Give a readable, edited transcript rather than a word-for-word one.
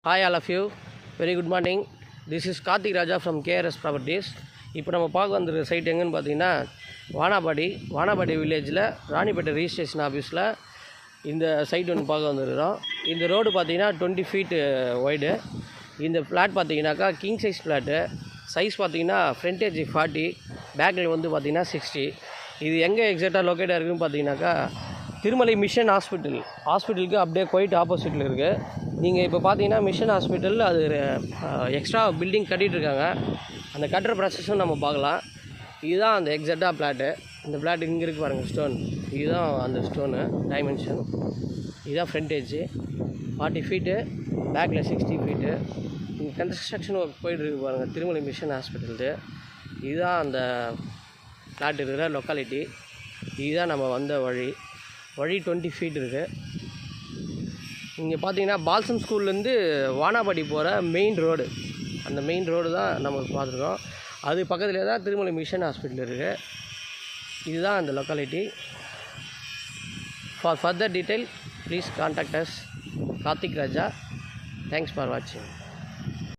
Hi all of you, very good morning. This is Karthik Raja from KRS Properties. இப்போ நம்ம பார்க்க வந்திருக்க side எங்கன்னு பார்த்தீங்கன்னா வானாபாடி வில்லேஜில் ராணிப்பேட்டை ரிஜிஸ்ட்ரேஷன் ஆஃபீஸில் இந்த சைட் ஒன்று பார்க்க வந்துருக்கிறோம். இந்த ரோடு பார்த்தீங்கன்னா 20 feet வைடு. இந்த ஃப்ளாட் பார்த்தீங்கன்னாக்கா கிங் சைஸ் ஃப்ளாட்டு. சைஸ் பார்த்தீங்கன்னா ஃப்ரண்டேஜ் 40, பேக்கில் வந்து பார்த்தீங்கன்னா 60. இது எங்கே எக்ஸாக்டாக லொக்கேட்டாக இருக்குதுன்னு பார்த்தீங்கன்னாக்கா திருமலை மிஷன் ஹாஸ்பிட்டலுக்கு அப்படியே குவைட் ஆப்போசிட்டில் இருக்குது. நீங்கள் இப்போ பார்த்தீங்கன்னா மிஷன் ஹாஸ்பிட்டல் அது எக்ஸ்ட்ரா பில்டிங் கட்டிகிட்ருக்காங்க. அந்த கட்டுற ப்ராசஸும் நம்ம பார்க்கலாம். இதுதான் அந்த எக்ஸாக்டாக ஃப்ளாட்டு. இந்த ஃப்ளாட் இங்கே இருக்குது பாருங்கள், ஸ்டோன். இதுதான் அந்த ஸ்டோனு டைமென்ஷன். இதுதான் ஃப்ரண்டேஜ் 40 feet, பேக்கில் 60 feet. இங்கே கன்ஸ்ட்ரக்ஷன் ஒர்க் போயிட்டுருக்கு பாருங்கள், திருமலை மிஷன் ஹாஸ்பிட்டலுக்கு. இதுதான் அந்த ஃப்ளாட் இருக்கிற லொக்காலிட்டி. இதுதான் நம்ம வந்த வழி 20 feet இருக்குது. இங்கே பார்த்தீங்கன்னா பால்சம் ஸ்கூல்லேருந்து வானாபாடி போகிற மெயின் ரோடு, அந்த மெயின் ரோடு தான் நம்ம பார்த்துருக்கோம். அது பக்கத்துலேயே தான் திருமலை மிஷன் ஹாஸ்பிட்டல் இருக்குது. இதுதான் அந்த locality. For further detail please contact as. Karthik Raja. Thanks for வாட்சிங்.